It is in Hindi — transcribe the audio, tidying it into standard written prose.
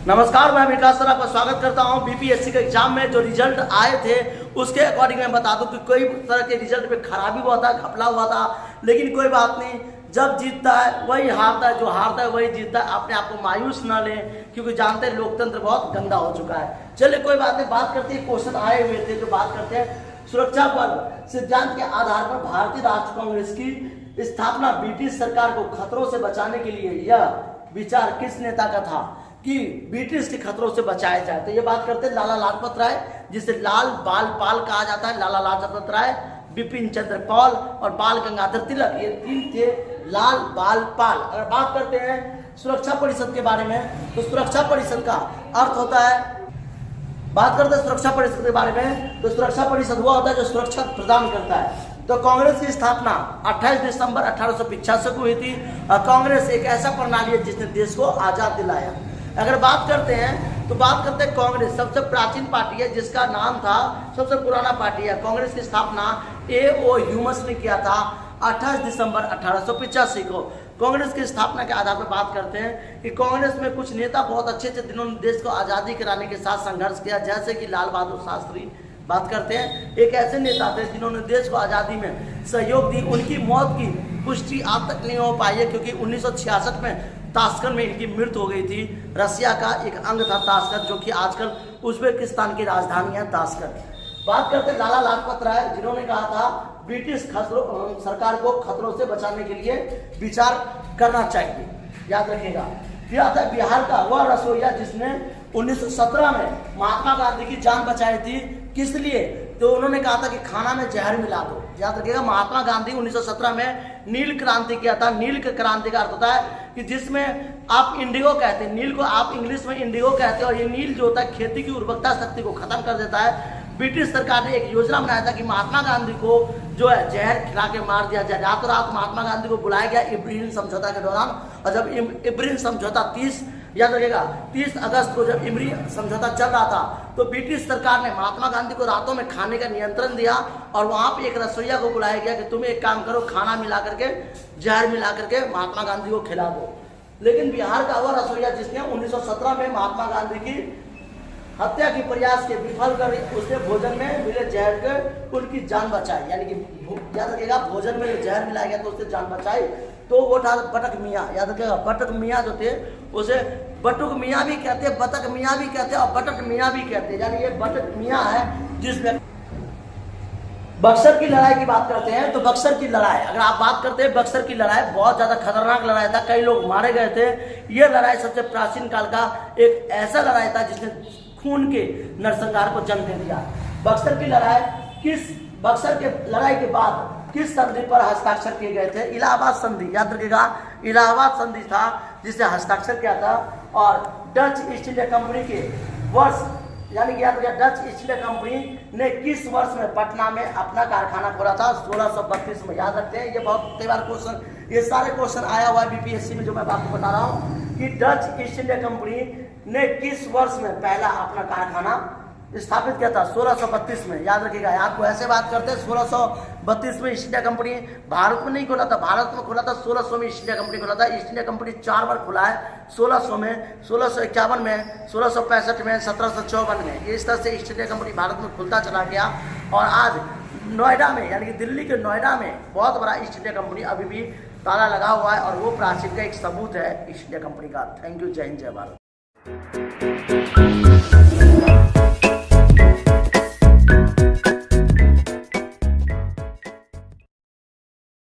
नमस्कार, मैं विकास सर आपका स्वागत करता हूं। बीपीएससी के एग्जाम में जो रिजल्ट आए थे उसके अकॉर्डिंग मैं बता दूं कि कोई तरह के रिजल्ट में खराबी हुआ था, घपला हुआ था, लेकिन कोई बात नहीं। जब जीतता है वही हारता है, जो हारता है वही जीतता है। अपने आप को मायूस ना लें, क्योंकि जानते हैं लोकतंत्र बहुत गंदा हो चुका है। चलिए कोई बात नहीं, बात करते हैं। क्वेश्चन आए हुए थे जो बात करते हैं सुरक्षा बल सिद्धांत के आधार पर भारतीय राष्ट्रीय कांग्रेस की स्थापना ब्रिटिश सरकार को खतरों से बचाने के लिए यह विचार किस नेता का था कि ब्रिटिश के खतरों से बचाया जाए। तो ये बात करते हैं लाला लाजपत राय, जिसे लाल बाल पाल कहा जाता है। लाला लाजपत राय, बिपिन चंद्र पाल और बाल गंगाधर तिलक, ये तीन थे लाल बाल पाल। अगर बात करते हैं सुरक्षा परिषद के बारे में, तो सुरक्षा परिषद का अर्थ होता है, बात करते हैं सुरक्षा परिषद के बारे में, तो सुरक्षा परिषद वो होता है जो सुरक्षा प्रदान करता है। तो कांग्रेस की स्थापना 28 दिसंबर 1885 को हुई थी। और कांग्रेस एक ऐसा प्रणाली है जिसने देश को आजाद दिलाया। अगर बात करते हैं तो बात करते हैं कांग्रेस सबसे प्राचीन पार्टी है, जिसका नाम था, सबसे पुराना पार्टी है। कांग्रेस की स्थापना A.O. ह्यूमस ने किया था 28 दिसंबर 1885 को। कांग्रेस की स्थापना के आधार पर बात करते हैं कि कांग्रेस में कुछ नेता बहुत अच्छे थे जिन्होंने देश को आज़ादी कराने के साथ संघर्ष किया, जैसे कि लाल बहादुर शास्त्री। बात करते हैं एक ऐसे नेता थे जिन्होंने देश को आज़ादी में सहयोग दी। उनकी मौत की पुष्टि आज तक नहीं हो पाई है, क्योंकि 1966 में ताशकंद में इनकी मृत्यु हो गई थी। रसिया का एक अंग था ताशकंद, जो कि आजकल उज्बेकिस्तान की राजधानी है ताशकंद। बात करते हैं लाला लाजपत राय, जिन्होंने कहा था ब्रिटिश सरकार को खतरों से बचाने के लिए विचार करना चाहिए, याद रखिएगा। फिर आता है बिहार का वह रसोईया जिसने 1917 में महात्मा गांधी की जान बचाई थी। किस लिए? तो उन्होंने कहा था कि खाना में जहर मिला दो। याद रखिएगा, महात्मा गांधी 1917 में नील क्रांति किया था। नील क्रांति का अर्थ होता है कि जिसमें आप इंडिगो कहते हैं, नील को आप इंग्लिश में इंडिगो कहते हैं, और ये नील जो होता है खेती की उर्वरता शक्ति को खत्म कर देता है। ब्रिटिश सरकार ने एक योजना बनाया था कि महात्मा गांधी को जो है जहर खिला के मार दिया जाए। रातों रात महात्मा गांधी को बुलाया गया इब्राहिम समझौता के दौरान, और जब इब्राहिम समझौता 30 अगस्त को जब इब्राहिम समझौता चल रहा था, तो ब्रिटिश सरकार ने महात्मा गांधी को रातों में खाने का नियंत्रण दिया, और वहां पे एक रसोईया को बुलाया गया कि तुम एक काम करो, खाना मिला करके जहर मिला करके महात्मा गांधी को खिला दो। लेकिन बिहार का वह रसोईया जिसने 1917 में महात्मा गांधी की हत्या के प्रयास के विफल कर उसने भोजन में मिले जहर के उनकी जान बचाई। यानी कि याद रखिएगा, भोजन में जहर मिलाया गया तो उससे जान बचाई। तो वो था बटक मियाँ। याद रखिएगा, बटक मियाँ जो थे उसे बटुक मियाँ भी कहते हैं, बतक मियाँ भी कहते हैं और बटक मियाँ भी कहते हैं। यानी ये बटक मियाँ है जिसमें बक्सर की लड़ाई की बात करते हैं। तो बक्सर की लड़ाई, अगर आप बात करते हैं बक्सर की लड़ाई, बहुत ज़्यादा खतरनाक लड़ाई था, कई लोग मारे गए थे। ये लड़ाई सबसे प्राचीन काल का एक ऐसा लड़ाई था जिसने खून के नरसंहार को जन्म दे दिया। बक्सर की लड़ाई बक्सर के लड़ाई के बाद किस संधि पर हस्ताक्षर किए गए थे? इलाहाबाद संधि। याद रखिएगा, इलाहाबाद संधि था जिसे हस्ताक्षर किया था। और डच ईस्ट इंडिया कंपनी के वर्ष, यानी कि याद रखिएगा, डच ईस्ट इंडिया कंपनी ने किस वर्ष में पटना में अपना कारखाना खोला था? 1632 में। याद रखते हैं, ये बहुत कई बार क्वेश्चन, ये सारे क्वेश्चन आया हुआ है बीपीएससी में, जो मैं आपको बता रहा हूँ कि डच ईस्ट इंडिया कंपनी ने किस वर्ष में पहला अपना कारखाना स्थापित किया था? 1632 में। याद रखिएगा, आपको ऐसे बात करते हैं 1632 में ईस्ट इंडिया कंपनी भारत में नहीं खोला था, भारत में खोला था 1600 में ईस्ट इंडिया कंपनी खोला था। ईस्ट इंडिया कंपनी 4 बार खुला है, 1600 में, 1651 में, 1665 में, 1754 में। इस तरह से ईस्ट इंडिया कंपनी भारत में खुलता चला गया। और आज नोएडा में, यानी कि दिल्ली के नोएडा में बहुत बड़ा ईस्ट इंडिया कंपनी अभी भी ताला लगा हुआ है, और वो प्राचीन का एक सबूत है ईस्ट इंडिया कंपनी का। Thank you. जय हिंद, जय भारत।